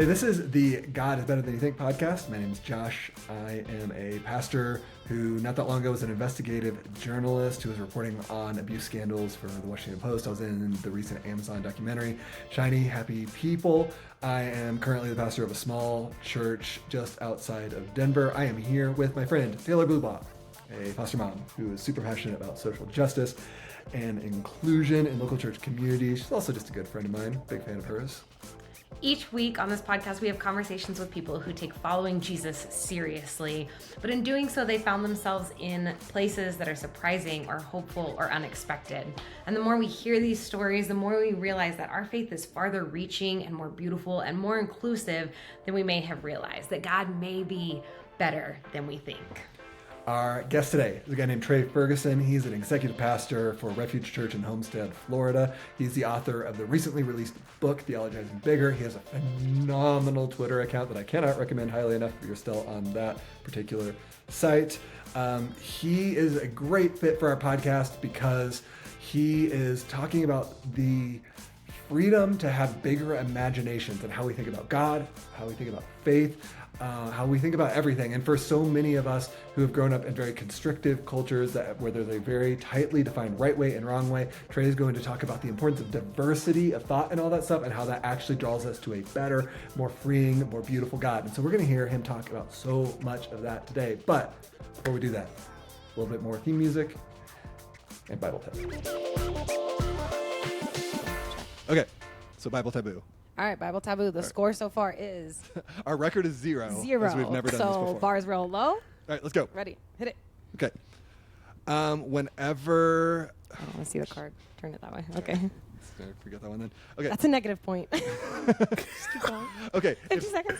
Hey, this is the God is Better Than You Think podcast. My name is Josh. I am a pastor who not that long ago was an investigative journalist who was reporting on abuse scandals for the Washington Post. I was in the recent Amazon documentary, Shiny Happy People. I am currently the pastor of a small church just outside of Denver. I am here with my friend Taylor Blubaugh, a foster mom who is super passionate about social justice and inclusion in local church communities. She's also just a good friend of mine, big fan of hers. Each week on this podcast, we have conversations with people who take following Jesus seriously, but in doing so, they found themselves in places that are surprising or hopeful or unexpected. And the more we hear these stories, the more we realize that our faith is farther reaching and more beautiful and more inclusive than we may have realized, that God may be better than we think. Our guest today is a guy named Trey Ferguson. He's an executive pastor for Refuge Church in Homestead, Florida. He's the author of the recently released book, THEOLOGIZN BIGGER. He has a phenomenal Twitter account that I cannot recommend highly enough if you're still on that particular site. He is a great fit for our podcast because he is talking about the freedom to have bigger imaginations and how we think about God, how we think about faith, how we think about everything. And for so many of us who have grown up in very constrictive cultures where there's a very tightly defined right way and wrong way, Trey is going to talk about the importance of diversity of thought and all that stuff and how that actually draws us to a better, more freeing, more beautiful God. And so we're going to hear him talk about so much of that today. But before we do that, a little bit more theme music and Bible taboo. Okay, so Bible taboo. All right, Bible taboo. The score so far is our record is 0. As we've never done this before. So bar is real low. All right, let's go. Ready? Hit it. Okay. Whenever. I don't want to see the card. Turn it that way. Okay. Forget that one then. Okay. That's a negative point. Okay. 50 seconds.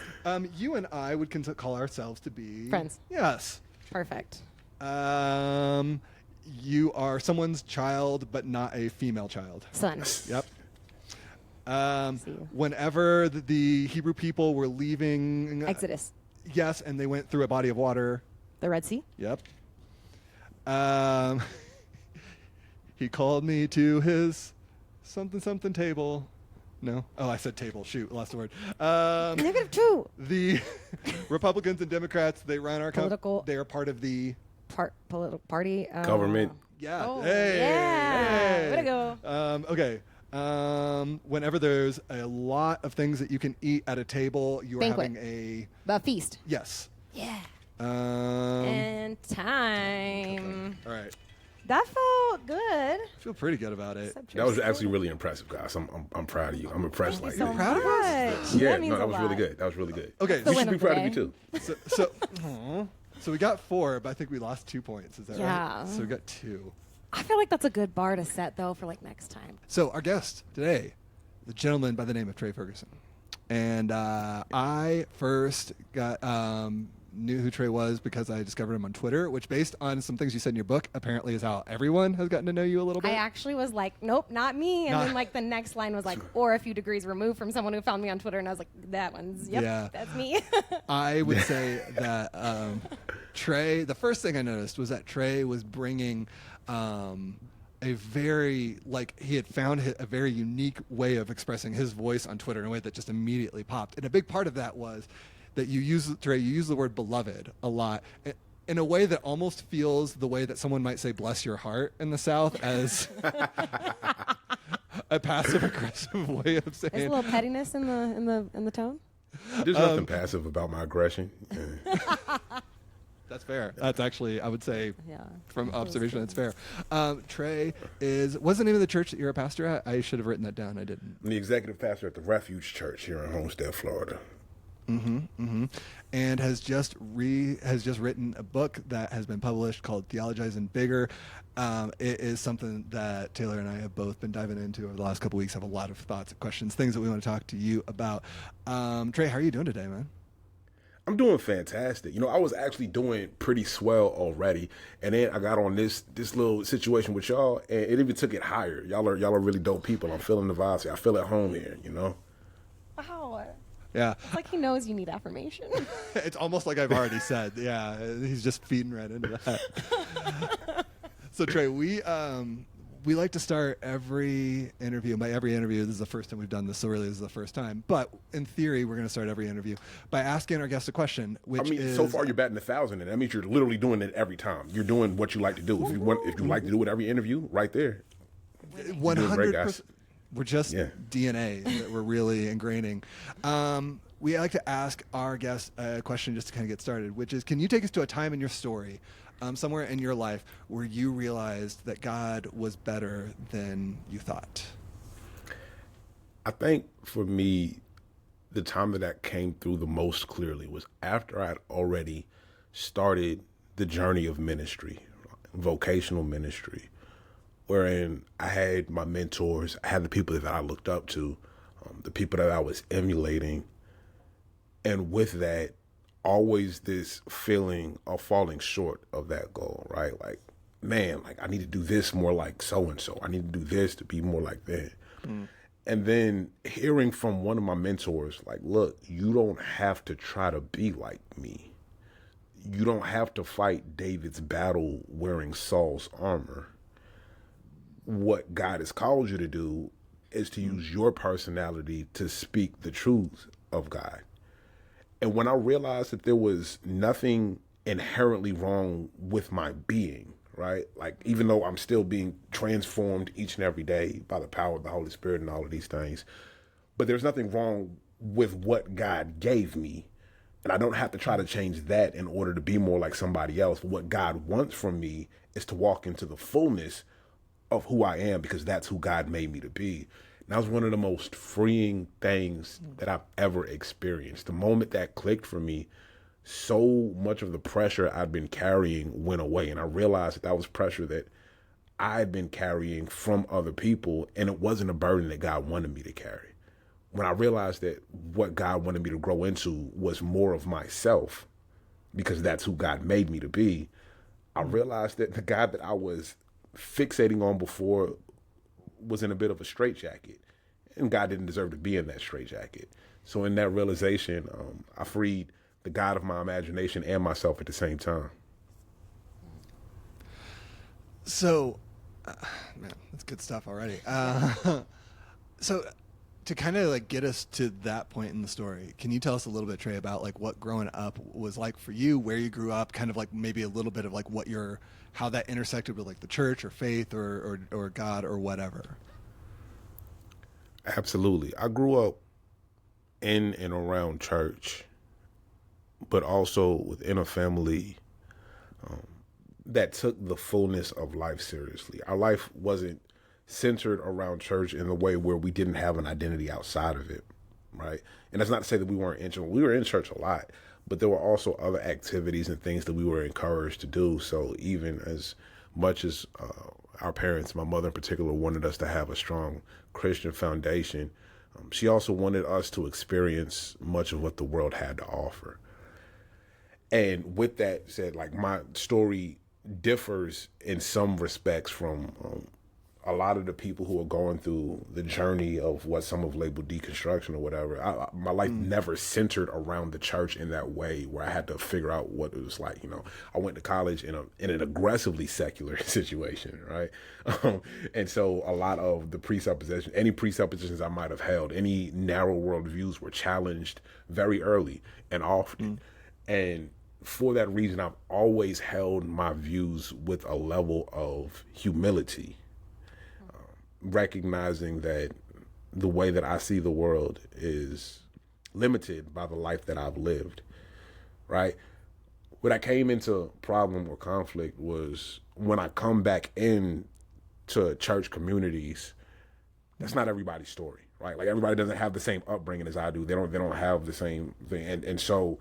You and I would call ourselves to be friends. Yes. Perfect. You are someone's child, but not a female child. Son. Yep. Whenever the Hebrew people were leaving Exodus. Yes, and they went through a body of water. The Red Sea. Yep. He called me to his something table. No. Oh, I said table. Shoot, lost the word. -2. The Republicans and Democrats, they run our political. They are part of the Political party. Government. Yeah. Oh, hey. yeah. Hey. Way to go. Okay. Whenever there's a lot of things that you can eat at a table, you are Banquet. having A feast. Yes. Yeah. And time. all right. That felt good. I feel pretty good about it. That was actually really impressive, guys. I'm proud of you. I'm impressed. Thank Like you so proud of us? much. Yeah, That means that a was lot. really good. That was really good. Okay. The You win should be of the proud of me day. too. So we got 4, but I think we lost 2 points. Is that Yeah. right? So we got 2. I feel like that's a good bar to set, though, for like next time. So our guest today, the gentleman by the name of Trey Ferguson, and I first knew who Trey was because I discovered him on Twitter, which, based on some things you said in your book, apparently is how everyone has gotten to know you a little bit. I actually was like, nope, not me. And then like the next line was like, or a few degrees removed from someone who found me on Twitter. And I was like, that one's, yep, Yeah. that's me. I would say that Trey, the first thing I noticed was that Trey was bringing a very, he had found a very unique way of expressing his voice on Twitter in a way that just immediately popped. And a big part of that was that you use the word beloved a lot in a way that almost feels the way that someone might say bless your heart in the South as a passive aggressive way of saying. There's a little pettiness in the tone. There's nothing passive about my aggression. That's fair. That's actually, I would say, Yeah. from observation, that's fair. Trey what's the name of the church that you're a pastor at? I should have written that down. I didn't. I'm the executive pastor at the Refuge Church here in Homestead, Florida. And has just written a book that has been published called THEOLOGIZN BIGGER. It is something that Taylor and I have both been diving into over the last couple of weeks. Have a lot of thoughts and questions, things that we want to talk to you about. Trey, how are you doing today, man? I'm doing fantastic. I was actually doing pretty swell already, and then I got on this little situation with y'all, and it even took it higher. Y'all are really dope people. I'm feeling the vibes here. I feel at home here. Wow. Yeah. It's like he knows you need affirmation. It's almost like I've already said. Yeah, he's just feeding right into that. So Trey, we like to start every interview. By every interview, this is the first time we've done this, so really this is the first time. But in theory, we're going to start every interview by asking our guest a question, which is... so far you're batting 1,000, and that means you're literally doing it every time. You're doing what you like to do. If you like to do it every interview, right there. 100%. We're just DNA that we're really ingraining. We like to ask our guests a question just to kind of get started, which is, can you take us to a time in your story, somewhere in your life, where you realized that God was better than you thought? I think for me, the time that came through the most clearly was after I'd already started the journey of ministry, vocational ministry, wherein I had my mentors, I had the people that I looked up to, the people that I was emulating. And with that, always this feeling of falling short of that goal, right? Like, man, like I need to do this more like so-and-so. I need to do this to be more like that. And then hearing from one of my mentors, like, look, you don't have to try to be like me. You don't have to fight David's battle wearing Saul's armor. What God has called you to do is to use your personality to speak the truth of God. And when I realized that there was nothing inherently wrong with my being, right? Like, even though I'm still being transformed each and every day by the power of the Holy Spirit and all of these things, but there's nothing wrong with what God gave me. And I don't have to try to change that in order to be more like somebody else. But what God wants from me is to walk into the fullness of who I am, because that's who God made me to be. And that was one of the most freeing things that I've ever experienced. The moment that clicked for me, so much of the pressure I'd been carrying went away. And I realized that was pressure that I'd been carrying from other people, and it wasn't a burden that God wanted me to carry. When I realized that what God wanted me to grow into was more of myself, because that's who God made me to be, I realized that the God that I was fixating on before was in a bit of a straitjacket, and God didn't deserve to be in that straitjacket. So in that realization, I freed the God of my imagination and myself at the same time. So, man, that's good stuff already. So to kind of like get us to that point in the story, can you tell us a little bit, Trey, about like what growing up was like for you, where you grew up, kind of like maybe a little bit of like how that intersected with like the church or faith or God or whatever? Absolutely. I grew up in and around church, but also within a family that took the fullness of life seriously. Our life wasn't centered around church in the way where we didn't have an identity outside of it, right? And that's not to say that we weren't in church. We were in church a lot, but there were also other activities and things that we were encouraged to do. So even as much as our parents, my mother in particular, wanted us to have a strong Christian foundation, she also wanted us to experience much of what the world had to offer. And with that said, like, my story differs in some respects from a lot of the people who are going through the journey of what some have labeled deconstruction or whatever. My life never centered around the church in that way, where I had to figure out what it was like. You know, I went to college in an aggressively secular situation, right? And so a lot of the any presuppositions I might have held, any narrow world views were challenged very early and often. And for that reason, I've always held my views with a level of humility, recognizing that the way that I see the world is limited by the life that I've lived, right? When I came into problem or conflict was when I come back in to church communities, that's not everybody's story, right? Like, everybody doesn't have the same upbringing as I do. They don't have the same thing. And so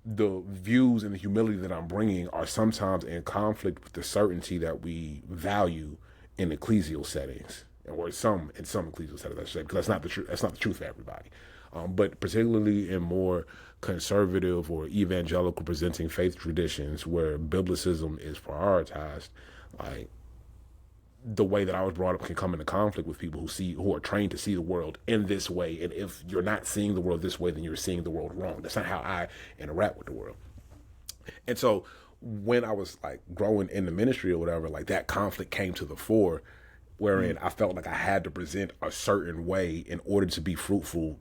the views and the humility that I'm bringing are sometimes in conflict with the certainty that we value in ecclesial settings, or in some ecclesial settings, I should say, because that's not the truth. That's not the truth for everybody. But particularly in more conservative or evangelical presenting faith traditions where biblicism is prioritized, like, the way that I was brought up can come into conflict with people who are trained to see the world in this way. And if you're not seeing the world this way, then you're seeing the world wrong. That's not how I interact with the world. And so when I was like growing in the ministry or whatever, like, that conflict came to the fore. wherein I felt like I had to present a certain way in order to be fruitful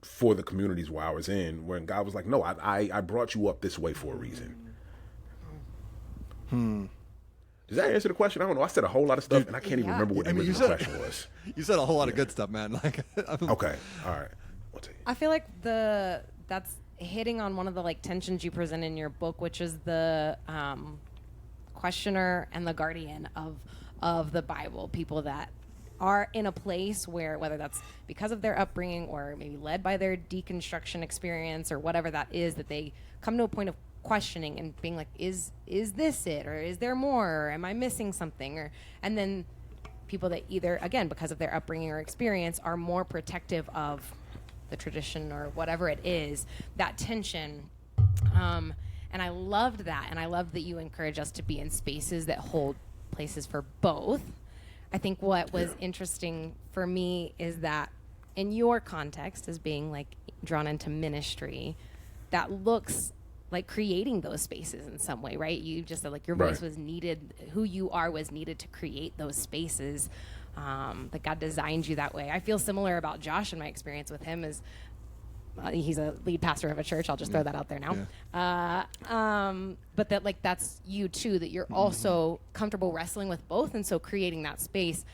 for the communities where I was in, when God was like, no, I brought you up this way for a reason. Does that answer the question? I don't know. I said a whole lot of stuff, and I can't even remember what the original question was. You said a whole lot of good stuff, man. Like, okay, all right. I'll tell you. I feel like that's hitting on one of the like tensions you present in your book, which is the questioner and the guardian of the Bible. People that are in a place where, whether that's because of their upbringing or maybe led by their deconstruction experience or whatever that is, that they come to a point of questioning and being like, is this it, or is there more, or am I missing something? And then people that either, again, because of their upbringing or experience, are more protective of the tradition or whatever it is, that tension. And I loved that, and I loved that you encourage us to be in spaces that hold places for both. I think what was interesting for me is that in your context as being like drawn into ministry, that looks like creating those spaces in some way, right? You just said like your voice was needed, who you are was needed to create those spaces, that God designed you that way. I feel similar about Josh, and my experience with him is he's a lead pastor of a church. I'll just throw that out there now. But that like that's you too, that you're also comfortable wrestling with both, and so creating that space.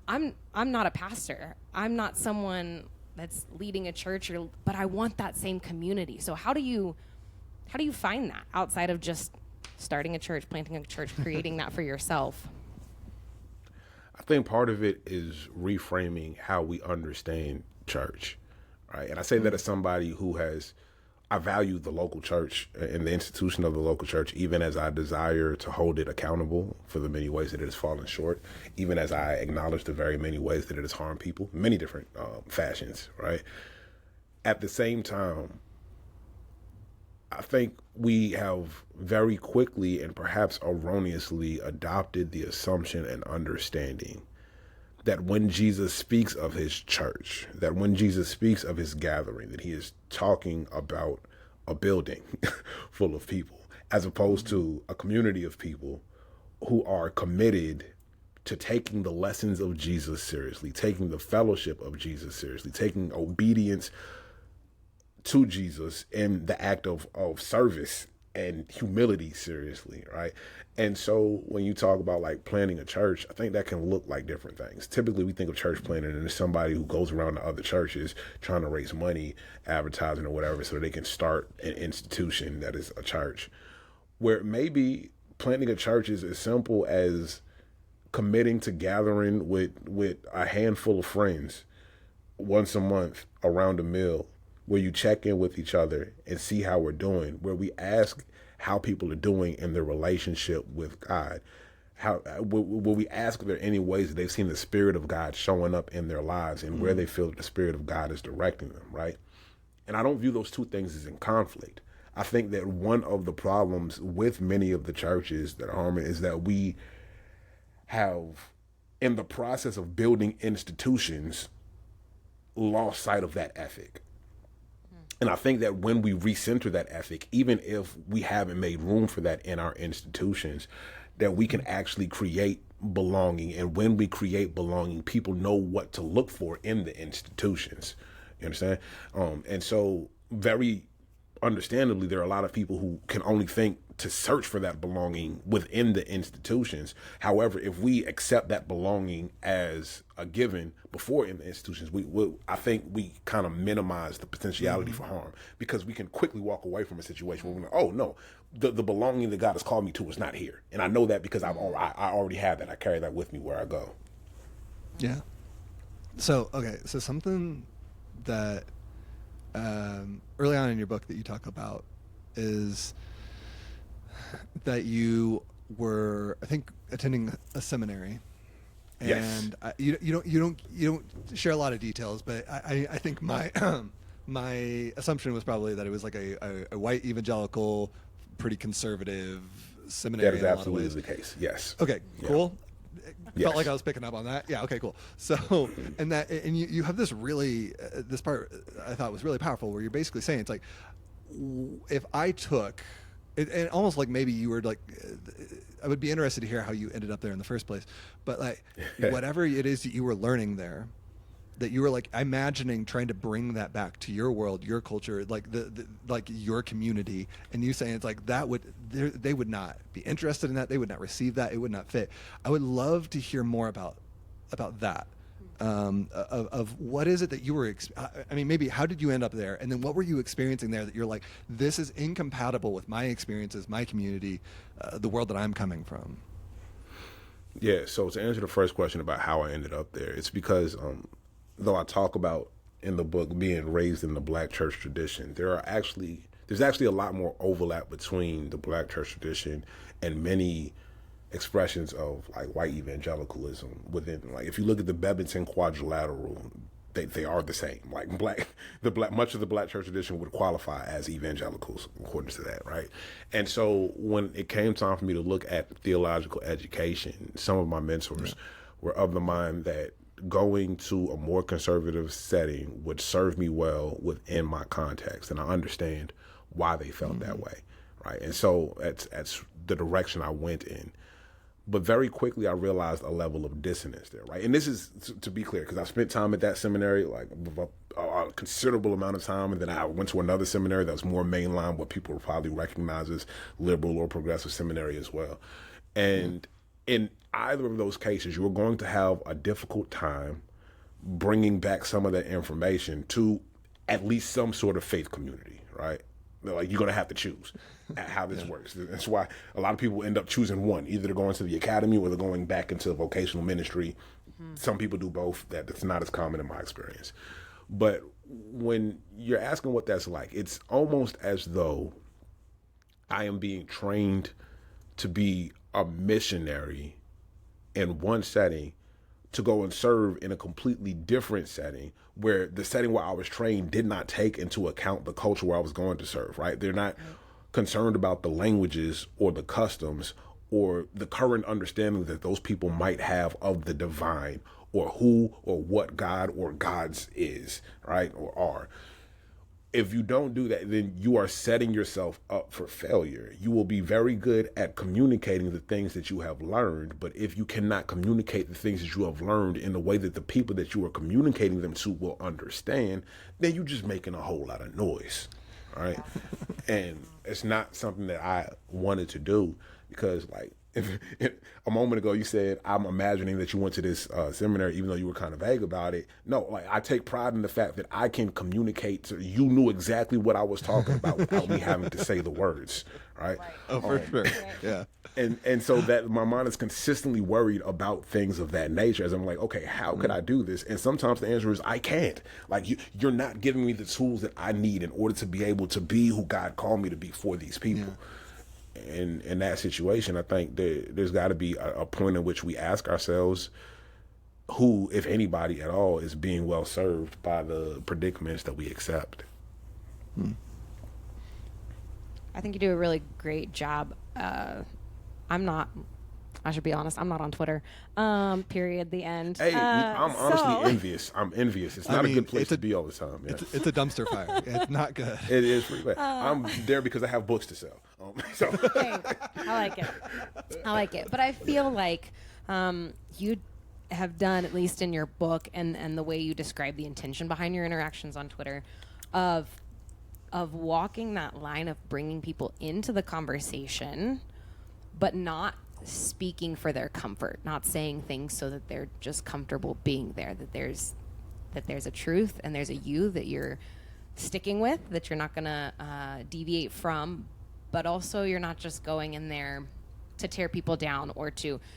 I'm not a pastor. I'm not someone that's leading a church, but I want that same community. So how do you find that outside of just starting a church, planting a church, creating that for yourself? I think part of it is reframing how we understand church, right? And I say that as somebody who I value the local church and the institution of the local church, even as I desire to hold it accountable for the many ways that it has fallen short, even as I acknowledge the very many ways that it has harmed people, many different fashions, right? At the same time, I think we have very quickly and perhaps erroneously adopted the assumption and understanding that when Jesus speaks of his church, that when Jesus speaks of his gathering, that he is talking about a building full of people, as opposed to a community of people who are committed to taking the lessons of Jesus seriously, taking the fellowship of Jesus seriously, taking obedience to Jesus in the act of service and humility seriously, right? And so when you talk about like planning a church, I think that can look like different things. Typically we think of church planning and as somebody who goes around to other churches trying to raise money, advertising or whatever, so they can start an institution that is a church. Where maybe planning a church is as simple as committing to gathering with a handful of friends once a month around a meal, where you check in with each other and see how we're doing, where we ask how people are doing in their relationship with God. Will we ask if there are any ways that they've seen the Spirit of God showing up in their lives and where they feel that the Spirit of God is directing them, right? And I don't view those two things as in conflict. I think that one of the problems with many of the churches that harm it is that we have, in the process of building institutions, lost sight of that ethic. And I think that when we recenter that ethic, even if we haven't made room for that in our institutions, that we can actually create belonging. And when we create belonging, people know what to look for in the institutions. You understand? And so very understandably, there are a lot of people who can only think to search for that belonging within the institutions. However, if we accept that belonging as a given before in the institutions, I think we kind of minimize the potentiality for harm, because we can quickly walk away from a situation where we're like, oh no, the belonging that God has called me to is not here. And I know that because I already have that. I carry that with me where I go. Yeah. So, okay. So something that early on in your book that you talk about is that you were, I think, attending a seminary, and yes. You don't share a lot of details, but I think my my assumption was probably that it was like a white evangelical, pretty conservative seminary. That is absolutely the case. Yes. Okay. Cool. Yes. Felt like I was picking up on that. Yeah. Okay. Cool. So, and you have this really this part I thought was really powerful, where you're basically saying it's like, if I took, and almost like maybe you were like I would be interested to hear how you ended up there in the first place. But like, whatever it is that you were learning there, that you were like imagining trying to bring that back to your world, your culture, like the like your community, and you saying it's like that they would not be interested in that, they would not receive that, it would not fit. I would love to hear more about that. Of what is it that you were, I mean, maybe how did you end up there? And then what were you experiencing there that you're like, this is incompatible with my experiences, my community, the world that I'm coming from? Yeah, so to answer the first question about how I ended up there, it's because though I talk about in the book being raised in the Black church tradition, there's actually a lot more overlap between the Black church tradition and many expressions of like white evangelicalism within, like, if you look at the Bebbington Quadrilateral, they are the same. Like much of the Black church tradition would qualify as evangelicals according to that, right? And so when it came time for me to look at theological education, some of my mentors were of the mind that going to a more conservative setting would serve me well within my context, and I understand why they felt that way, right? And so that's the direction I went in. But very quickly, I realized a level of dissonance there, right? And this is, to be clear, because I spent time at that seminary, like a considerable amount of time, and then I went to another seminary that was more mainline, what people would probably recognize as liberal or progressive seminary as well. And in either of those cases, you're going to have a difficult time bringing back some of that information to at least some sort of faith community, right? Like, you're going to have to choose how this works. That's why a lot of people end up choosing one. Either they're going to the academy or they're going back into vocational ministry. Some people do both. That's not as common in my experience. But when you're asking what that's like, it's almost as though I am being trained to be a missionary in one setting to go and serve in a completely different setting, where the setting where I was trained did not take into account the culture where I was going to serve, right? They're not concerned about the languages or the customs or the current understanding that those people might have of the divine, or who or what God or gods is, right? Or are. If you don't do that, then you are setting yourself up for failure. You will be very good at communicating the things that you have learned, but if you cannot communicate the things that you have learned in a way that the people that you are communicating them to will understand, then you're just making a whole lot of noise, right? And it's not something that I wanted to do, because, like, if a moment ago you said, I'm imagining that you went to this seminary, even though you were kind of vague about it. No, like, I take pride in the fact that I can communicate to you, knew exactly what I was talking about without me having to say the words, right? Oh, for sure. Yeah. And so that my mind is consistently worried about things of that nature, as I'm like, okay, how could I do this? And sometimes the answer is I can't. Like, you're not giving me the tools that I need in order to be able to be who God called me to be for these people. Yeah. In that situation, I think there's got to be a point in which we ask ourselves who, if anybody at all, is being well served by the predicaments that we accept. I think you do a really great job. I should be honest, I'm not on Twitter. Period. The end. Hey, I'm honestly envious. I'm envious. It's not a good place to be all the time. Yeah. It's a dumpster fire. It's not good. It is pretty bad. I'm there because I have books to sell. So. Hey, I like it. But I feel like you have done, at least in your book and the way you describe the intention behind your interactions on Twitter, of walking that line of bringing people into the conversation, but not speaking for their comfort, not saying things so that they're just comfortable being there, that there's a truth and there's a you that you're sticking with, that you're not going to deviate from, but also you're not just going in there to tear people down, or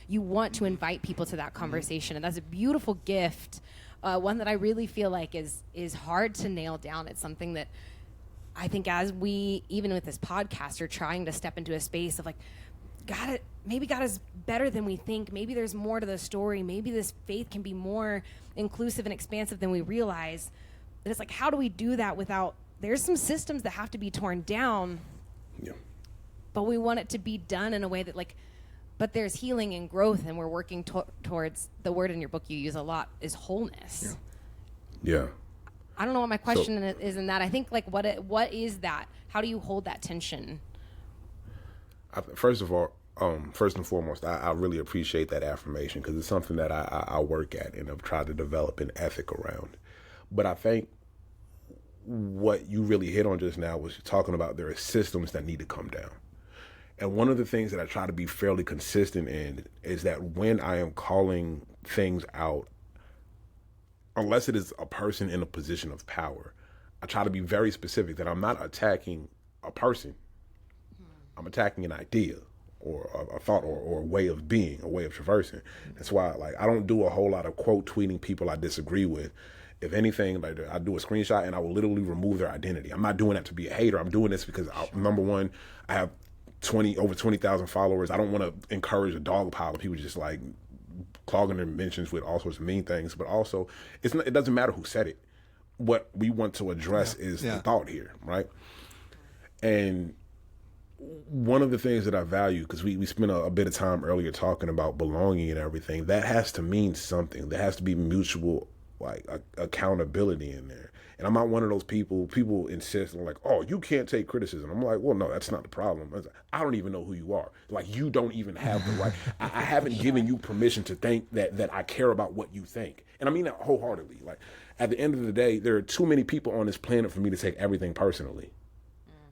you want to invite people to that conversation. And that's a beautiful gift, one that I really feel like is hard to nail down. It's something that I think, as we, even with this podcast, are trying to step into a space of like, maybe God is better than we think. Maybe there's more to the story. Maybe this faith can be more inclusive and expansive than we realize. And it's like, how do we do that without, there's some systems that have to be torn down, but we want it to be done in a way that, like, but there's healing and growth, and we're working towards, the word in your book you use a lot is wholeness. Yeah. I don't know what my question is in that. I think, like, what is that? How do you hold that tension? First of all, First and foremost, I really appreciate that affirmation because it's something that I work at and have tried to develop an ethic around. But I think what you really hit on just now was talking about there are systems that need to come down. And one of the things that I try to be fairly consistent in is that when I am calling things out, unless it is a person in a position of power, I try to be very specific that I'm not attacking a person. I'm attacking an idea or a thought or a way of being, a way of traversing. That's why I don't do a whole lot of quote tweeting people I disagree with. If anything, I do a screenshot and I will literally remove their identity. I'm not doing that to be a hater. I'm doing this because number one, I have over 20,000 followers. I don't want to encourage a dog pile of people just clogging their mentions with all sorts of mean things. But also, it doesn't matter who said it. What we want to address is the thought here, right? And one of the things that I value, because we spent a bit of time earlier talking about belonging and everything, that has to mean something. There has to be mutual accountability in there. And I'm not one of those people insist on oh, you can't take criticism. I'm like, well, no, that's not the problem. I don't even know who you are. You don't even have the right. I haven't given you permission to think that I care about what you think. And I mean that wholeheartedly. At the end of the day, there are too many people on this planet for me to take everything personally.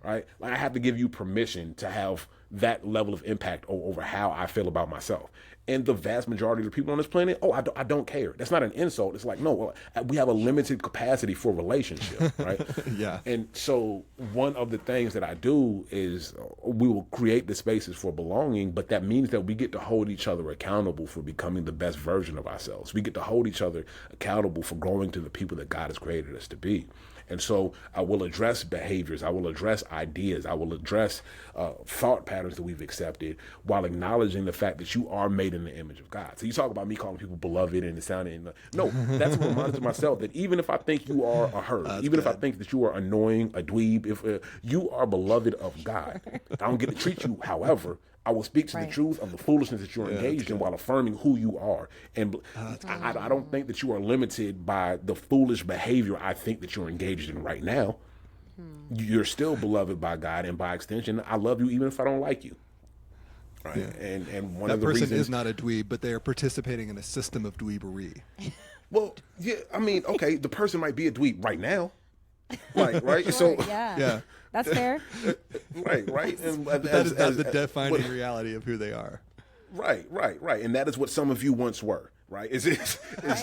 Right? I have to give you permission to have that level of impact over how I feel about myself. And the vast majority of the people on this planet, I don't care. That's not an insult. It's no, we have a limited capacity for relationship, right? Yeah. And so one of the things that I do is we will create the spaces for belonging, but that means that we get to hold each other accountable for becoming the best version of ourselves. We get to hold each other accountable for growing to the people that God has created us to be. And so I will address behaviors, I will address ideas, I will address thought patterns that we've accepted while acknowledging the fact that you are made in the image of God. So you talk about me calling people beloved and it sounding, no, that's a reminder to myself that even if I think you are a herd, even if I think that you are annoying, a dweeb, if you are beloved of God, I don't get to treat you however. I will speak to the truth of the foolishness that you're engaged in while affirming who you are. And I don't think that you are limited by the foolish behavior I think that you're engaged in right now. You're still beloved by God, and by extension, I love you even if I don't like you. Right? Yeah. And one of the reasons... That person is not a dweeb, but they are participating in a system of dweebery. Well, yeah, I mean, okay, the person might be a dweeb right now. Right? Sure, so yeah. That's fair. Right. And that is not the defining reality of who they are. Right. And that is what some of you once were, right? Is right. Yes.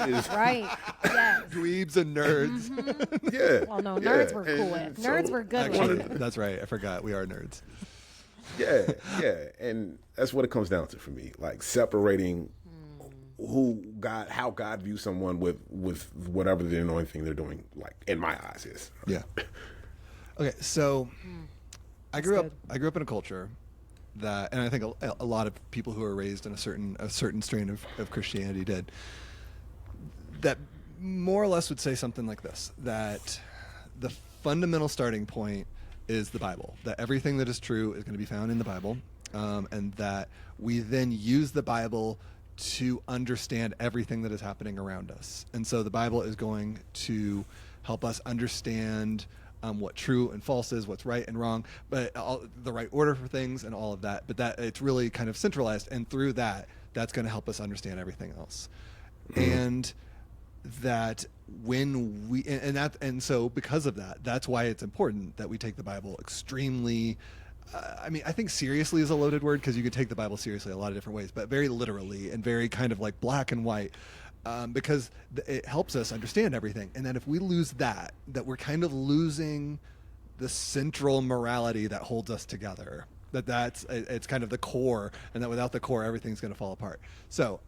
Dweebs and nerds. Mm-hmm. Yeah. Well, no, nerds were cool with. Nerds were good with. That's right. I forgot. We are nerds. Yeah. And that's what it comes down to for me. Separating how God views someone with whatever the annoying thing they're doing, in my eyes is. Yeah. Okay, so I grew up in a culture that, and I think a lot of people who are raised in a certain strain of Christianity did, that more or less would say something like this, that the fundamental starting point is the Bible, that everything that is true is going to be found in the Bible, and that we then use the Bible to understand everything that is happening around us. And so the Bible is going to help us understand what true and false is, what's right and wrong, but the right order for things and all of that. But that it's really kind of centralized, and through that's going to help us understand everything else. And that when we and so because of that, that's why it's important that we take the Bible extremely. I think seriously is a loaded word, because you can take the Bible seriously a lot of different ways, but very literally and very kind of black and white. Because it helps us understand everything. And then if we lose that we're kind of losing the central morality that holds us together. It's kind of the core, and that without the core, everything's going to fall apart. So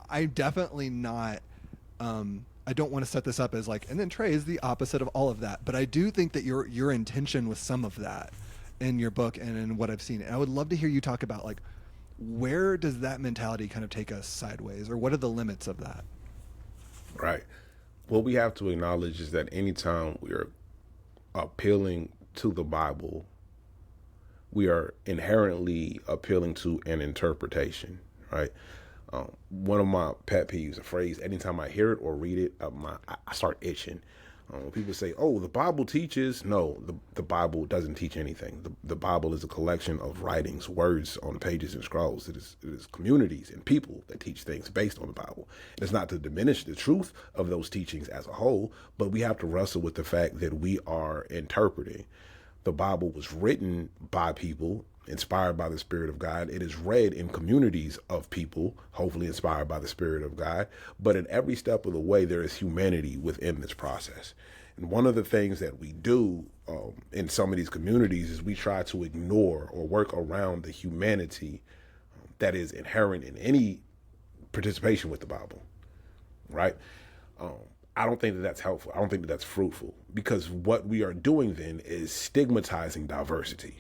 I definitely not, I don't want to set this up as and then Trey is the opposite of all of that. But I do think that your intention with some of that in your book and in what I've seen. And I would love to hear you talk about where does that mentality kind of take us sideways, or what are the limits of that? Right. What we have to acknowledge is that anytime we are appealing to the Bible, we are inherently appealing to an interpretation, right? One of my pet peeves, a phrase, anytime I hear it or read it, I start itching. When people say, oh, the Bible teaches, no, the Bible doesn't teach anything. The Bible is a collection of writings, words on pages and scrolls. It is communities and people that teach things based on the Bible. It's not to diminish the truth of those teachings as a whole, but we have to wrestle with the fact that we are interpreting. The Bible was written by people, inspired by the Spirit of God. It is read in communities of people, hopefully inspired by the Spirit of God. But in every step of the way, there is humanity within this process. And one of the things that we do in some of these communities is we try to ignore or work around the humanity that is inherent in any participation with the Bible, right? I don't think that that's helpful. I don't think that that's fruitful, because what we are doing then is stigmatizing diversity.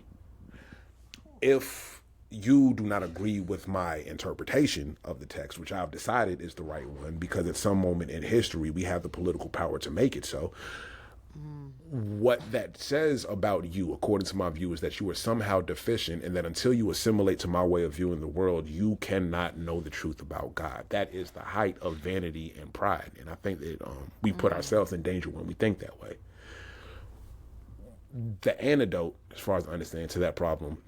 If you do not agree with my interpretation of the text, which I've decided is the right one, because at some moment in history we have the political power to make it so, what that says about you, according to my view, is that you are somehow deficient, and that until you assimilate to my way of viewing the world, you cannot know the truth about God. That is the height of vanity and pride. And I think that we put ourselves in danger when we think that way. The antidote, as far as I understand, to that problem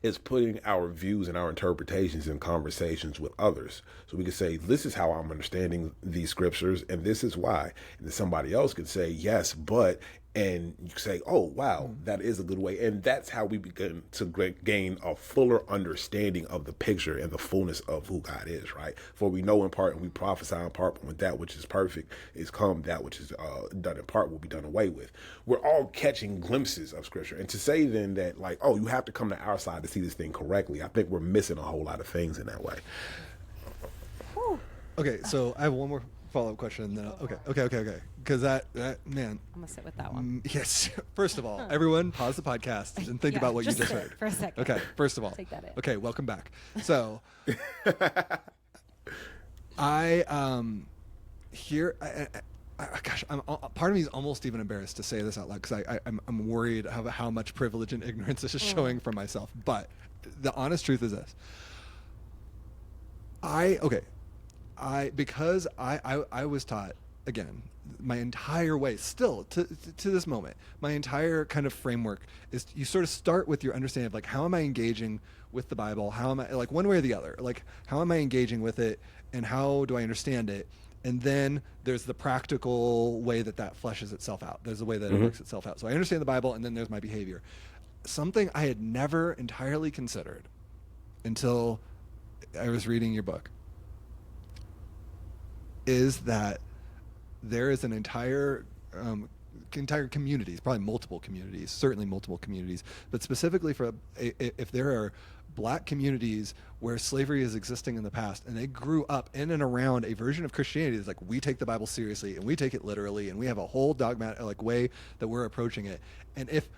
is putting our views and our interpretations in conversations with others. So we can say, this is how I'm understanding these scriptures, and this is why. And then somebody else could say, yes, but, and you say, oh, wow, that is a good way. And that's how we begin to gain a fuller understanding of the picture and the fullness of who God is, right? For we know in part and we prophesy in part, but when that which is perfect is come, that which is done in part will be done away with. We're all catching glimpses of scripture. And to say then that, like, oh, you have to come to our side to see this thing correctly, I think we're missing a whole lot of things in that way. Okay, so I have one more follow-up question. And then okay. Because that man. I'm gonna sit with that one. Yes. First of all, everyone, pause the podcast and think about what you just heard for a second. Okay. First of all, Take that in. Okay, welcome back. So, I gosh, part of me is almost even embarrassed to say this out loud, because I'm worried of how much privilege and ignorance this is showing for myself. But the honest truth is this: because I was taught, again, my entire way, still to this moment, my entire kind of framework is you sort of start with your understanding of, like, how am I engaging with the Bible? How am I, like, one way or the other, like, how am I engaging with it, and how do I understand it? And then there's the practical way that fleshes itself out. There's the way that it works itself out. So I understand the Bible, and then there's my behavior. Something I had never entirely considered until I was reading your book is that there is an entire communities, probably multiple communities, certainly multiple communities, but specifically for if there are Black communities where slavery is existing in the past, and they grew up in and around a version of Christianity that's like, we take the Bible seriously and we take it literally, and we have a whole dogmatic, like, way that we're approaching it. And if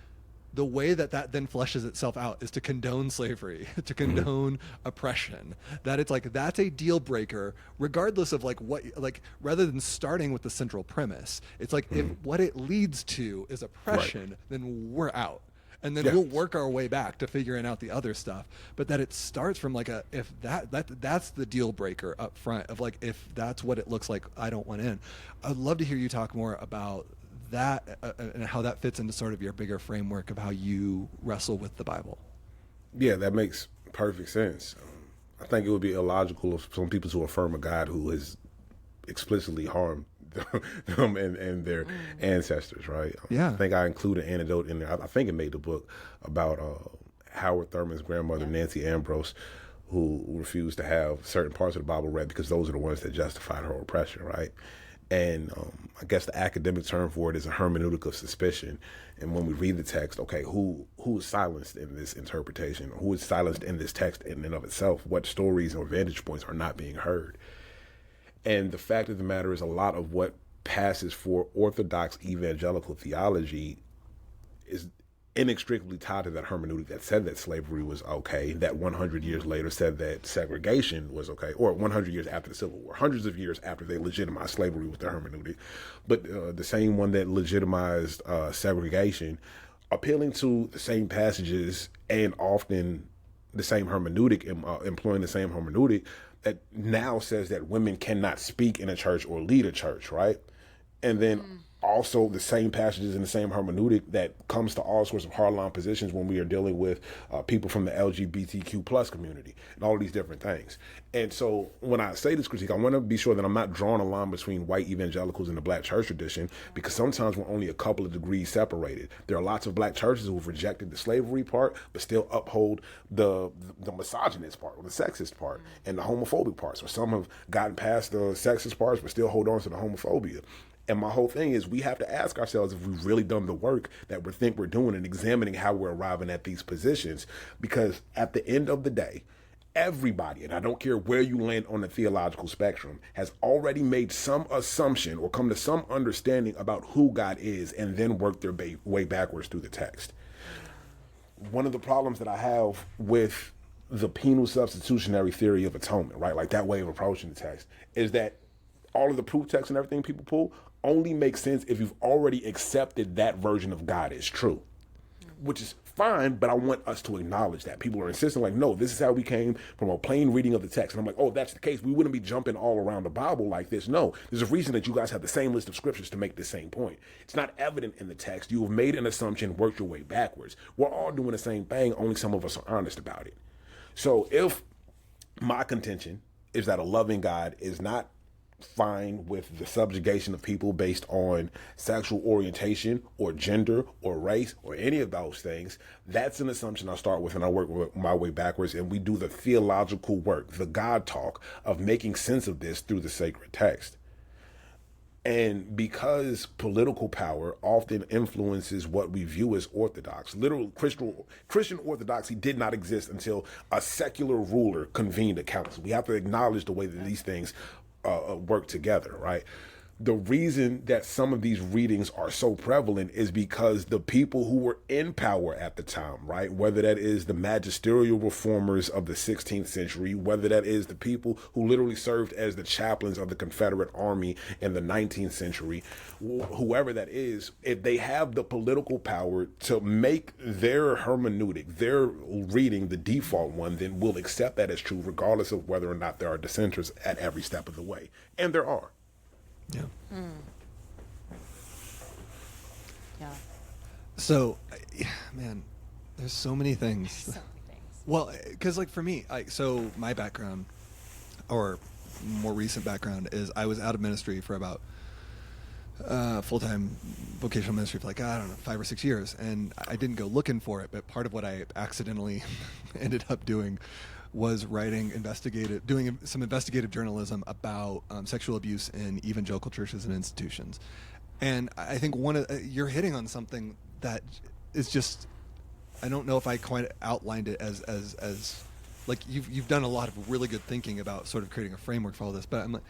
the way that then fleshes itself out is to condone slavery, to condone oppression, that it's like, that's a deal breaker, regardless of, like, what, like, rather than starting with the central premise. It's like, if what it leads to is oppression, then we're out. And then we'll work our way back to figuring out the other stuff. But that it starts from, like, if that's the deal breaker up front of, like, if that's what it looks like, I don't want in. I'd love to hear you talk more about that and how that fits into sort of your bigger framework of how you wrestle with the Bible. Yeah, that makes perfect sense. I think it would be illogical of some people to affirm a God who has explicitly harmed them and their ancestors, right? Yeah. I think I include an anecdote in there. I think it made the book about Howard Thurman's grandmother, Nancy Ambrose, who refused to have certain parts of the Bible read because those are the ones that justified her oppression, right? And I guess the academic term for it is a hermeneutic of suspicion. And when we read the text, okay, who is silenced in this interpretation? Who is silenced in this text in and of itself? What stories or vantage points are not being heard? And the fact of the matter is, a lot of what passes for orthodox evangelical theology is inextricably tied to that hermeneutic that said that slavery was okay, that 100 years later said that segregation was okay, or 100 years after the Civil War, hundreds of years after they legitimized slavery with the hermeneutic. But the same one that legitimized segregation, appealing to the same passages and often the same hermeneutic, employing the same hermeneutic, that now says that women cannot speak in a church or lead a church, right? And then also the same passages and the same hermeneutic that comes to all sorts of hardline positions when we are dealing with people from the LGBTQ plus community and all of these different things. And so when I say this critique, I want to be sure that I'm not drawing a line between white evangelicals and the black church tradition, because sometimes we're only a couple of degrees separated. There are lots of black churches who have rejected the slavery part, but still uphold the misogynist part or the sexist part and the homophobic parts, or some have gotten past the sexist parts but still hold on to the homophobia. And my whole thing is we have to ask ourselves if we've really done the work that we think we're doing and examining how we're arriving at these positions. Because at the end of the day, everybody, and I don't care where you land on the theological spectrum, has already made some assumption or come to some understanding about who God is and then worked their way backwards through the text. One of the problems that I have with the penal substitutionary theory of atonement, right, like that way of approaching the text, is that all of the proof texts and everything people pull only makes sense if you've already accepted that version of God as true, which is fine, but I want us to acknowledge that. People are insisting like, no, this is how we came from a plain reading of the text. And I'm like, oh, that's the case. We wouldn't be jumping all around the Bible like this. No, there's a reason that you guys have the same list of scriptures to make the same point. It's not evident in the text. You have made an assumption, worked your way backwards. We're all doing the same thing, only some of us are honest about it. So if my contention is that a loving God is not fine with the subjugation of people based on sexual orientation or gender or race or any of those things, that's an assumption I start with and I work my way backwards, and we do the theological work, the God talk of making sense of this through the sacred text. And because political power often influences what we view as orthodox, literal Christian orthodoxy did not exist until a secular ruler convened a council. We have to acknowledge the way that these things work together, right? The reason that some of these readings are so prevalent is because the people who were in power at the time, right, whether that is the magisterial reformers of the 16th century, whether that is the people who literally served as the chaplains of the Confederate Army in the 19th century, whoever that is, if they have the political power to make their hermeneutic, their reading the default one, then we'll accept that as true regardless of whether or not there are dissenters at every step of the way. And there are. Yeah. Yeah. So, man, there's so many things. So many things. Well, because like for me, so my background, or more recent background, is I was out of ministry for about full-time vocational ministry for like, I don't know, 5 or 6 years, and I didn't go looking for it, but part of what I accidentally ended up doing was doing some investigative journalism about sexual abuse in evangelical churches and institutions. And I think you're hitting on something that is just, I don't know if I quite outlined it as like you've done a lot of really good thinking about sort of creating a framework for all this. But I'm like,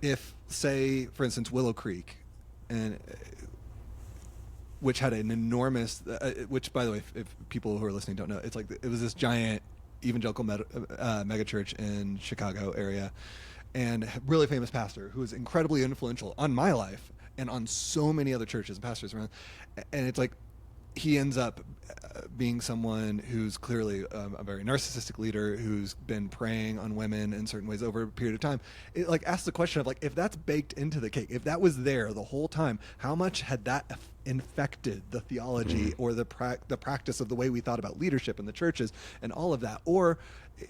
if say, for instance, Willow Creek, and which had an enormous, which by the way, if people who are listening don't know, it's like it was this giant evangelical megachurch in Chicago area, and a really famous pastor who was incredibly influential on my life and on so many other churches and pastors around. And it's like he ends up being someone who's clearly a very narcissistic leader who's been preying on women in certain ways over a period of time. It like asks the question of like, if that's baked into the cake, if that was there the whole time, how much had that infected the theology or the practice of the way we thought about leadership in the churches and all of that? Or,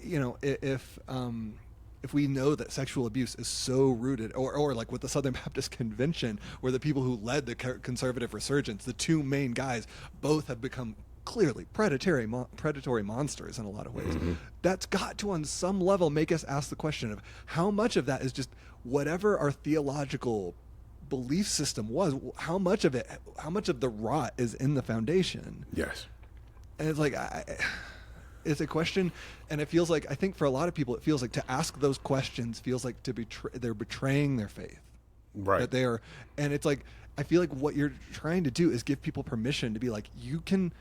you know, if we know that sexual abuse is so rooted, or like with the Southern Baptist Convention, where the people who led the conservative resurgence, the two main guys, both have become clearly predatory monsters in a lot of ways. That's got to, on some level, make us ask the question of how much of that is just whatever our theological belief system was, how much of the rot is in the foundation. Yes. And it's like, it's a question, and it feels like, I think for a lot of people, it feels like to ask those questions feels like they're betraying their faith. Right. That they are, and it's like, I feel like what you're trying to do is give people permission to be like, you can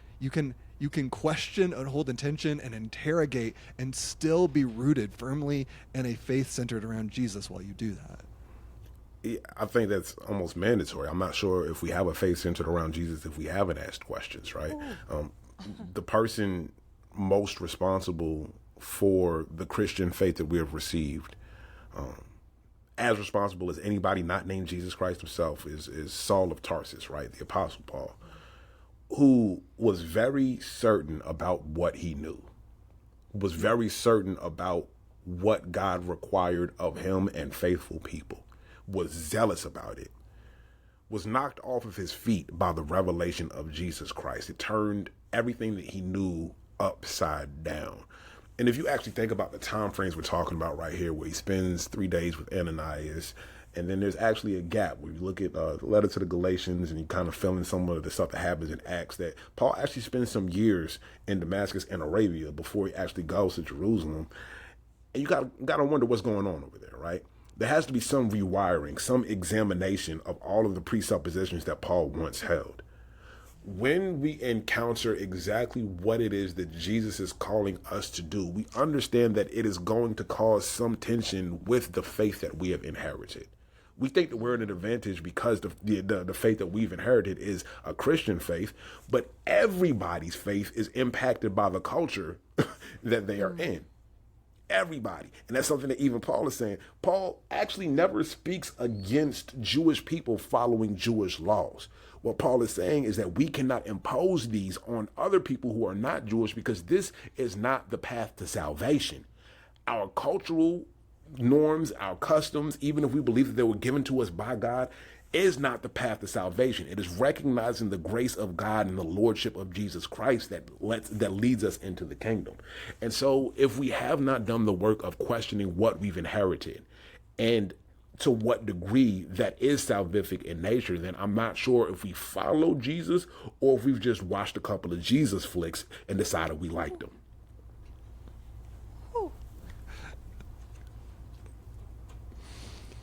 question and hold intention and interrogate and still be rooted firmly in a faith centered around Jesus while you do that. Yeah, I think that's almost mandatory. I'm not sure if we have a faith centered around Jesus if we haven't asked questions, right? The person most responsible for the Christian faith that we have received as responsible as anybody not named Jesus Christ himself is Saul of Tarsus, right? The Apostle Paul, who was very certain about what he knew, was very certain about what God required of him and faithful people, was zealous about it, was knocked off of his feet by the revelation of Jesus Christ. It turned everything that he knew upside down. And if you actually think about the time frames we're talking about right here, where he spends 3 days with Ananias, and then there's actually a gap where you look at the letter to the Galatians and you kind of fill in some of the stuff that happens in Acts, that Paul actually spends some years in Damascus and Arabia before he actually goes to Jerusalem. And you got to wonder what's going on over there, right? There has to be some rewiring, some examination of all of the presuppositions that Paul once held. When we encounter exactly what it is that Jesus is calling us to do, we understand that it is going to cause some tension with the faith that we have inherited. We think that we're at an advantage because the faith that we've inherited is a Christian faith, but everybody's faith is impacted by the culture that they are in. Everybody. And that's something that even Paul is saying. Paul actually never speaks against Jewish people following Jewish laws. What Paul is saying is that we cannot impose these on other people who are not Jewish, because this is not the path to salvation. Our cultural norms, our customs, even if we believe that they were given to us by God, is not the path to salvation. It is recognizing the grace of God and the lordship of Jesus Christ that leads us into the kingdom. And so if we have not done the work of questioning what we've inherited and to what degree that is salvific in nature, then I'm not sure if we follow Jesus or if we've just watched a couple of Jesus flicks and decided we liked them.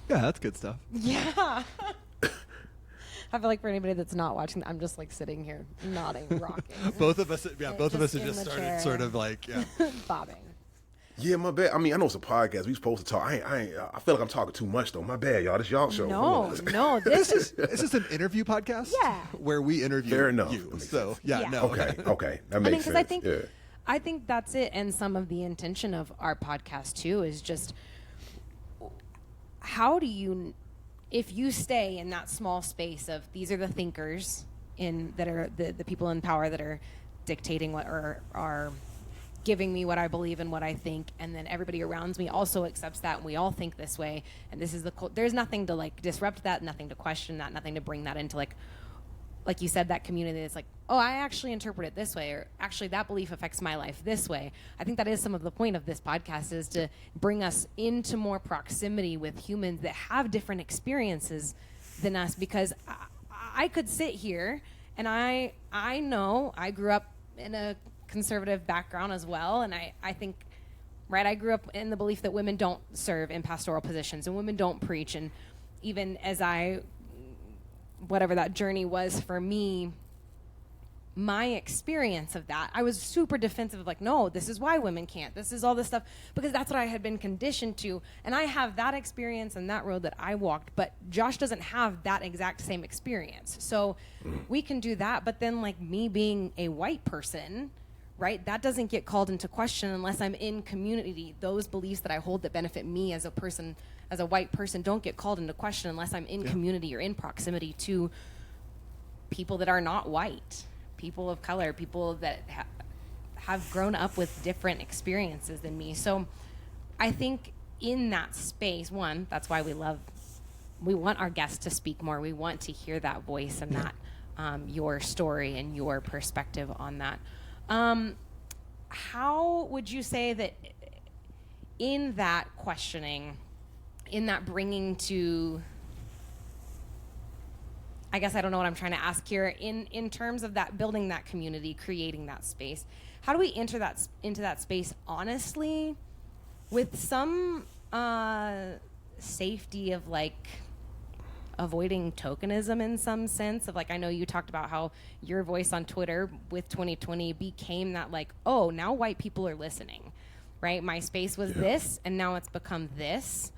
Yeah, that's good stuff. Yeah. I feel like for anybody that's not watching, I'm just like sitting here nodding, rocking. Both of us have just in the started chair. sort of like, yeah. Bobbing. Yeah, my bad. I mean, I know it's a podcast. We supposed to talk. I feel like I'm talking too much though. My bad, y'all. This y'all show. No, this is It's just an interview podcast. Yeah. Where we interview Fair enough. you. That makes So sense. yeah, Yeah. no. Okay. That makes sense. I think that's it. And some of the intention of our podcast too is just, how do you, if you stay in that small space of these are the thinkers that are the people in power that are dictating what are giving me what I believe and what I think, and then everybody around me also accepts that, and we all think this way, and this is there's nothing to like disrupt that, nothing to question that, nothing to bring that into like you said, that community that's like, oh, I actually interpret it this way, or actually that belief affects my life this way. I think that is some of the point of this podcast, is to bring us into more proximity with humans that have different experiences than us, because I could sit here and I know I grew up in a conservative background as well, and I think, right, I grew up in the belief that women don't serve in pastoral positions and women don't preach, and even as whatever that journey was for me, my experience of that, I was super defensive of like, no, this is why women can't, this is all this stuff, because that's what I had been conditioned to, and I have that experience and that road that I walked, but Josh doesn't have that exact same experience. So we can do that, but then like me being a white person, right, that doesn't get called into question unless I'm in community. Those beliefs that I hold that benefit me as a person, as a white person, don't get called into question unless I'm in community or in proximity to people that are not white, people of color, people that have grown up with different experiences than me. So I think in that space, one, that's why we want our guests to speak more. We want to hear that voice and that your story and your perspective on that. How would you say that in that questioning, in that bringing to, I guess I don't know what I'm trying to ask here, in terms of that building that community, creating that space, how do we enter into that space honestly, with some safety of like avoiding tokenism in some sense of like, I know you talked about how your voice on Twitter with 2020 became that like, oh, now white people are listening, right? My space was this, and now it's become this.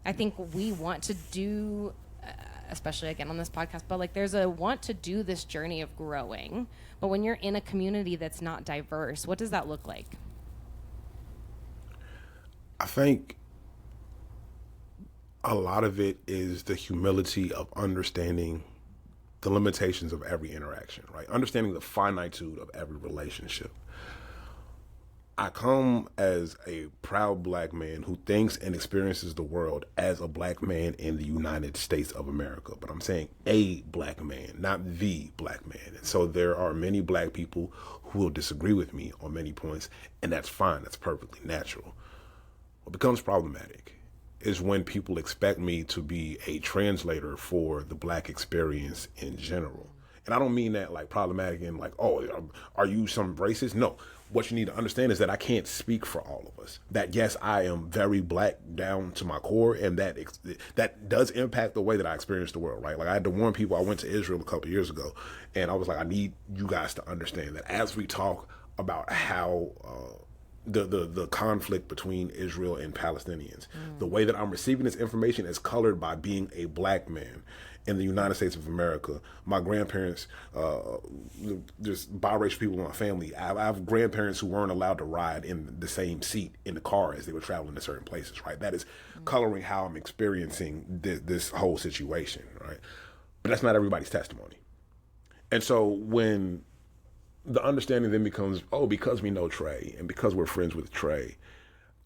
I think we want to do, especially again on this podcast, but like there's a want to do this journey of growing. But when you're in a community that's not diverse, what does that look like? I think A lot of it is the humility of understanding the limitations of every interaction, right? Understanding the finitude of every relationship. I come as a proud black man who thinks and experiences the world as a black man in the United States of America. But I'm saying a black man, not the black man. And so there are many black people who will disagree with me on many points, and that's fine. That's perfectly natural. What becomes problematic is when people expect me to be a translator for the black experience in general. And I don't mean that like problematic and like, oh, are you some racist? No. What you need to understand is that I can't speak for all of us. That yes, I am very black down to my core, and that does impact the way that I experience the world, right? Like I had to warn people. I went to Israel a couple of years ago, and I was like, I need you guys to understand that as we talk about how the conflict between Israel and Palestinians, the way that I'm receiving this information is colored by being a black man in the United States of America. My grandparents, there's biracial people in my family. I have grandparents who weren't allowed to ride in the same seat in the car as they were traveling to certain places, right? That is coloring how I'm experiencing this whole situation, right? But that's not everybody's testimony. And so when the understanding then becomes, oh, because we know Trey and because we're friends with Trey,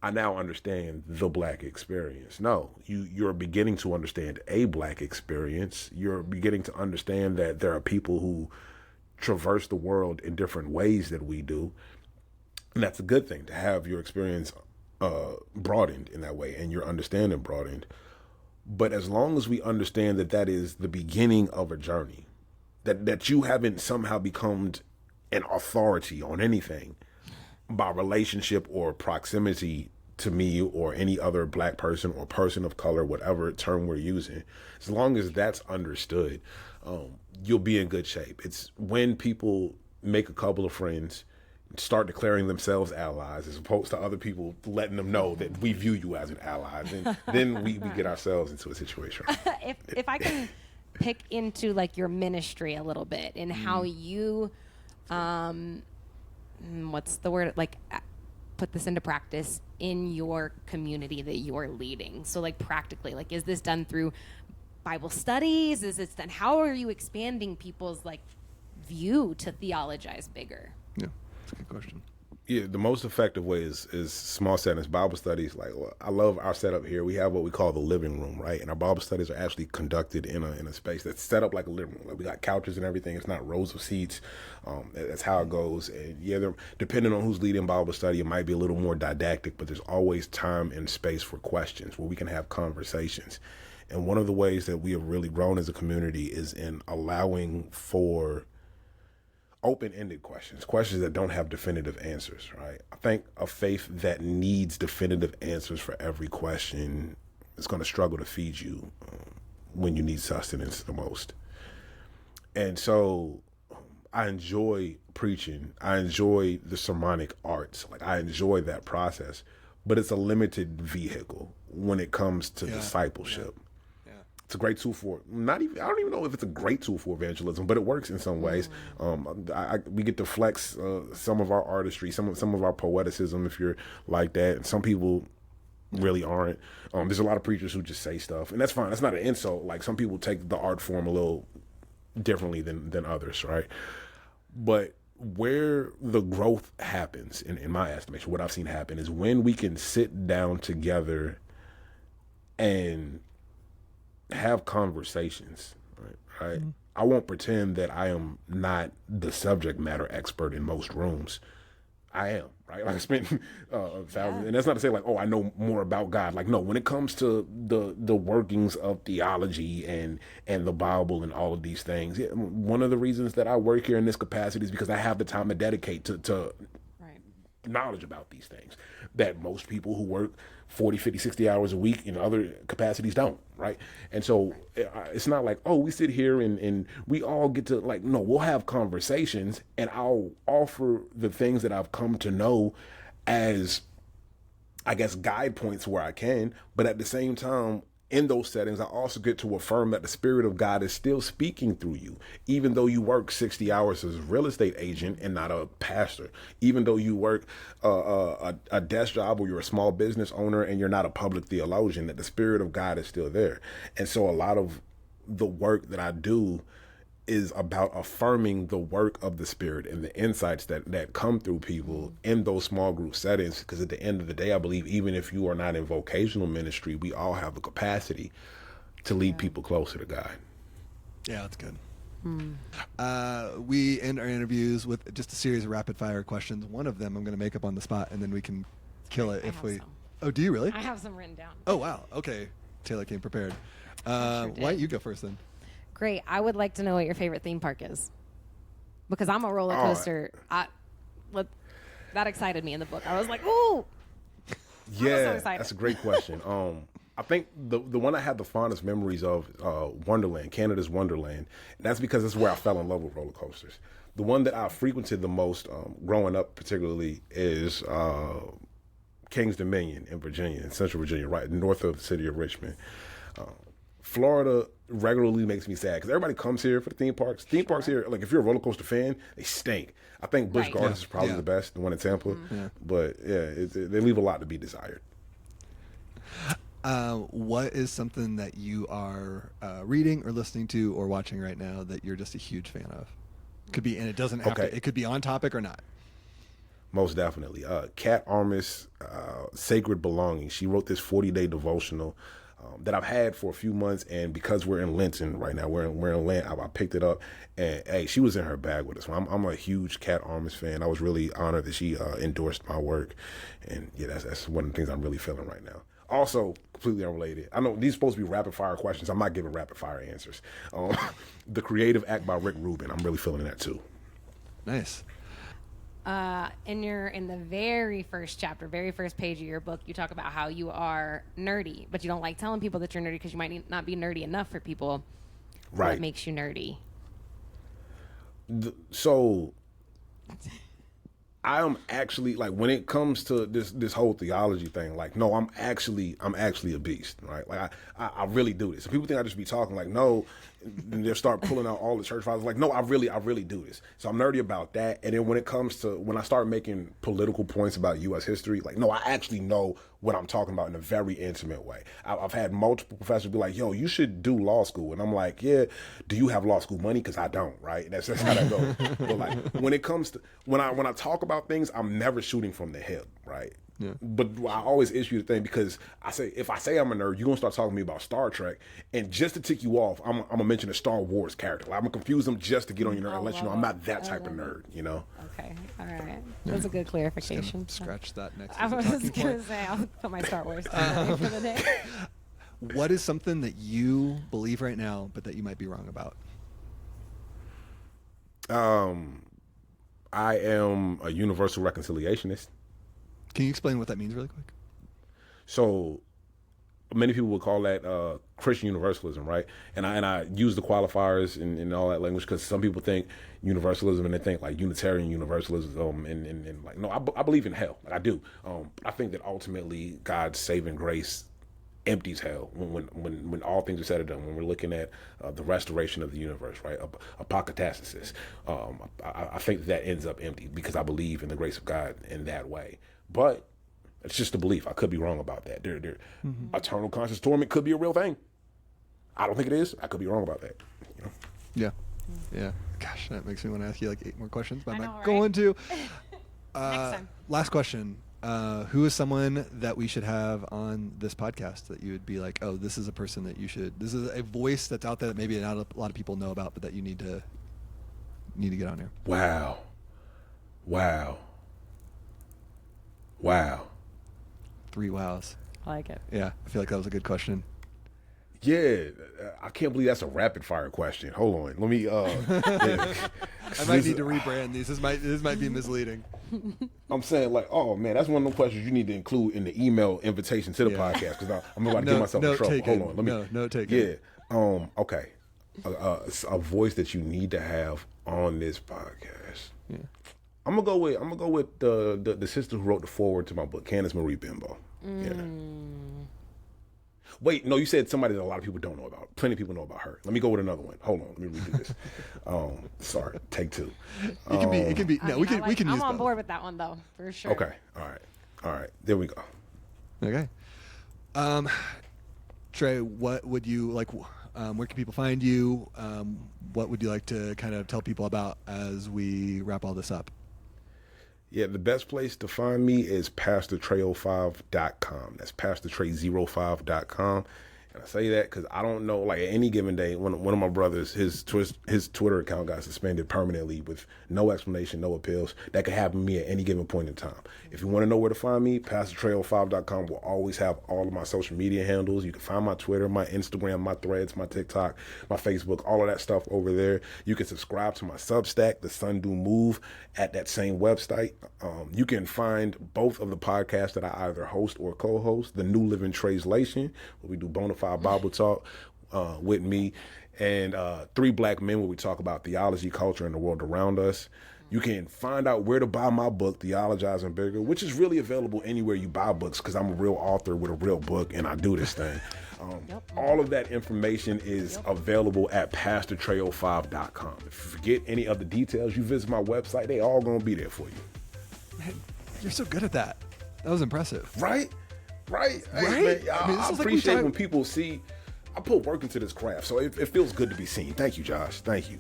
I now understand the black experience. No, you're beginning to understand a black experience. You're beginning to understand that there are people who traverse the world in different ways that we do. And that's a good thing, to have your experience broadened in that way and your understanding broadened. But as long as we understand that that is the beginning of a journey, that you haven't somehow become an authority on anything by relationship or proximity to me or any other black person or person of color, whatever term we're using, as long as that's understood, you'll be in good shape. It's when people make a couple of friends, start declaring themselves allies, as opposed to other people letting them know that we view you as an ally, then we get ourselves into a situation. If I can pick into like your ministry a little bit and how you what's the word, like put this into practice in your community that you're leading. So like practically, like is this done through Bible studies? Is this done, how are you expanding people's like view to theologize bigger? Yeah, that's a good question. Yeah, the most effective way is small settings, Bible studies. Like, I love our setup here. We have what we call the living room, right? And our Bible studies are actually conducted in a space that's set up like a living room. Like, we got couches and everything. It's not rows of seats. That's how it goes. And yeah, depending on who's leading Bible study, it might be a little more didactic, but there's always time and space for questions where we can have conversations. And one of the ways that we have really grown as a community is in allowing for open-ended questions that don't have definitive answers, right? I think a faith that needs definitive answers for every question is going to struggle to feed you when you need sustenance the most. And so I enjoy preaching. I enjoy the sermonic arts. Like, I enjoy that process, but it's a limited vehicle when it comes to discipleship. It's a great tool for I don't even know if it's a great tool for evangelism, but it works in some ways. We get to flex some of our artistry, some of our poeticism, if you're like that. And some people really aren't. There's a lot of preachers who just say stuff, and that's fine. That's not an insult. Like, some people take the art form a little differently than others, right? But where the growth happens, in my estimation, what I've seen happen is when we can sit down together and have conversations, right? Mm-hmm. I won't pretend that I am not the subject matter expert in most rooms. I am, right? Like, I spent thousands, and that's not to say like, oh, I know more about God. Like, no, when it comes to the workings of theology and the Bible and all of these things, one of the reasons that I work here in this capacity is because I have the time to dedicate to knowledge about these things that most people who work 40, 50, 60 hours a week in other capacities don't, right? And so it's not like, oh, we sit here and we all get to, like, no, we'll have conversations and I'll offer the things that I've come to know as, I guess, guide points where I can, but at the same time, in those settings, I also get to affirm that the Spirit of God is still speaking through you, even though you work 60 hours as a real estate agent and not a pastor, even though you work a desk job or you're a small business owner and you're not a public theologian, that the Spirit of God is still there. And so a lot of the work that I do is about affirming the work of the Spirit and the insights that come through people in those small group settings. Because at the end of the day, I believe even if you are not in vocational ministry, we all have the capacity to lead people closer to God. Yeah, that's good. We end our interviews with just a series of rapid fire questions. One of them I'm going to make up on the spot, and then we can kill it if we. Some. Oh, do you really? I have some written down. Oh, wow. Okay. Taylor came prepared. Why don't you go first then? Great. I would like to know what your favorite theme park is, because I'm a roller coaster. That excited me in the book. I was like, ooh. Yeah, so that's a great question. I think the one I have the fondest memories of Wonderland, Canada's Wonderland. And that's because that's where I fell in love with roller coasters. The one that I frequented the most growing up particularly is King's Dominion in Virginia, in Central Virginia, right north of the city of Richmond. Florida regularly makes me sad because everybody comes here for the theme parks. Theme parks here, like if you're a roller coaster fan, they stink. I think Busch Gardens is probably the best, the one in Tampa. Yeah. But yeah, they leave a lot to be desired. What is something that you are reading or listening to or watching right now that you're just a huge fan of? Could be, and it doesn't have to. It could be on topic or not. Most definitely. Kat Armis, Sacred Belonging. She wrote this 40-day devotional that I've had for a few months, and because we're in Lenten right now, we're in Lent, I picked it up, and hey, she was in her bag with us. I'm a huge Kat Armis fan. I was really honored that she endorsed my work, and yeah, that's one of the things I'm really feeling right now. Also, completely unrelated, I know these are supposed to be rapid fire questions. I'm not giving rapid fire answers. The Creative Act by Rick Rubin. I'm really feeling that too. Nice. In the very first chapter, very first page of your book, you talk about how you are nerdy, but you don't like telling people that you're nerdy because you might not be nerdy enough for people. Right. What makes you nerdy? So I am actually, like, when it comes to this whole theology thing, like, no, I'm actually a beast, right? Like, I really do this. So people think I just be talking, like, no, and they'll start pulling out all the church fathers. Like, no, I really do this. So I'm nerdy about that. And then when it comes to, when I start making political points about U.S. history, like, no, I actually know what I'm talking about in a very intimate way. I've had multiple professors be like, yo, you should do law school. And I'm like, yeah, do you have law school money? Because I don't, right? That's how that goes. But like, when it comes to, when I talk about things, I'm never shooting from the hip, right? Yeah. But I always issue the thing because if I say I'm a nerd, you're going to start talking to me about Star Trek. And just to tick you off, I'm going to mention a Star Wars character. Like, I'm going to confuse them just to get on your nerd and let you know I'm not that type of nerd, you know? Okay. All right. That's a good clarification. Scratch that next. I was going to say, I'll put my Star Wars for the day. What is something that you believe right now, but that you might be wrong about? I am a universal reconciliationist. Can you explain what that means really quick? So many people would call that Christian universalism, right? And I use the qualifiers and all that language because some people think universalism and they think like Unitarian universalism and like, no, I believe in hell. Like, I do. I think that ultimately God's saving grace empties hell when all things are said and done, when we're looking at the restoration of the universe, right? Apokatastasis. I think that ends up empty because I believe in the grace of God in that way. But it's just a belief. I could be wrong about that. Eternal conscious torment could be a real thing. I don't think it is. I could be wrong about that. You know? Yeah. Yeah. Gosh, that makes me want to ask you like 8 more questions, but I'm not right? going to. Next time. Last question. Who is someone that we should have on this podcast that you would be like, oh, this is a person that you should, this is a voice that's out there that maybe not a lot of people know about, but that you need to get on here? Wow. 3 wows. I like it. Yeah, I feel like that was a good question. Yeah, I can't believe that's a rapid fire question. Hold on, let me. I might need to rebrand these. This might be misleading. I'm saying like, oh man, that's one of the questions you need to include in the email invitation to the podcast because I'm about to get myself in trouble. Hold on, let me. No, take it. Yeah. Okay. A voice that you need to have on this podcast. Yeah. I'm gonna go with the sister who wrote the foreword to my book, Candace Marie Bimbo. Yeah. Wait, no, you said somebody that a lot of people don't know about. Plenty of people know about her. Let me go with another one. Hold on, let me redo this. Sorry, take two. It can be. No, we can use I'm on both. board with that one though, for sure. Okay, all right. There we go. Okay. Trey, what would you like? Where can people find you? What would you like to kind of tell people about as we wrap all this up? Yeah, the best place to find me is pastortrey05.com. That's pastortrey05.com. And I say that because I don't know, like, at any given day, one of my brothers, his Twitter account got suspended permanently with no explanation, no appeals. That could happen to me at any given point in time. If you want to know where to find me, pastortrey05.com will always have all of my social media handles. You can find my Twitter, my Instagram, my Threads, my TikTok, my Facebook, all of that stuff over there. You can subscribe to my Substack, The Sun Do Move, at that same website. You can find both of the podcasts that I either host or co-host, The New Living Translation, where we do bona fide Bible talk with me, and Three Black Men, where we talk about theology, culture, and the world around us. You can find out where to buy my book, THEOLOGIZN BIGGER, which is really available anywhere you buy books, because I'm a real author with a real book, and I do this thing. All of that information is available at pastortrey05.com. If you forget any of the details, you visit my website. They all going to be there for you. Man, you're so good at that. That was impressive. Right? Hey, man, I appreciate when people see I put work into this craft, so it feels good to be seen. Thank you, Josh. Thank you.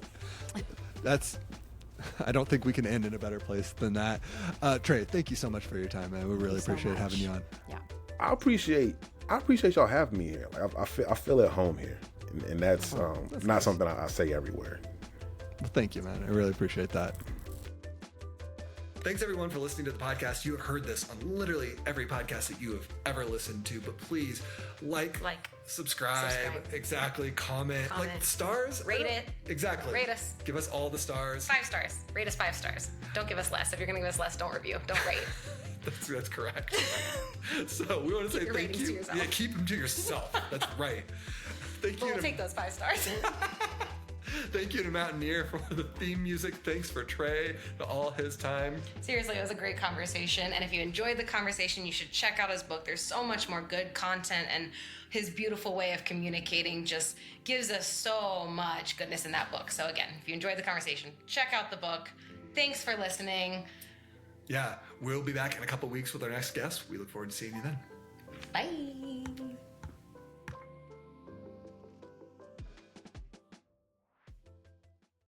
I don't think we can end in a better place than that. Trey, thank you so much for your time, man. We really appreciate having you on. Yeah. I appreciate y'all having me here. Like, I feel at home here, and that's not nice. Something I say everywhere. Well, thank you, man. I really appreciate that. Thanks everyone for listening to the podcast. You have heard this on literally every podcast that you have ever listened to, but please like, subscribe, exactly, comment, like stars, rate it, exactly, rate us, give us all the stars, 5 stars, rate us 5 stars. Don't give us less. If you're gonna give us less, don't review, don't rate. That's correct. So we want to say thank you. Yeah, keep them to yourself. That's right. Thank you. We'll take those 5 stars. Thank you to Mountaineer for the theme music. Thanks for Trey for all his time. Seriously, it was a great conversation. And if you enjoyed the conversation, you should check out his book. There's so much more good content, and his beautiful way of communicating just gives us so much goodness in that book. So again, if you enjoyed the conversation, check out the book. Thanks for listening. Yeah, we'll be back in a couple weeks with our next guest. We look forward to seeing you then. Bye.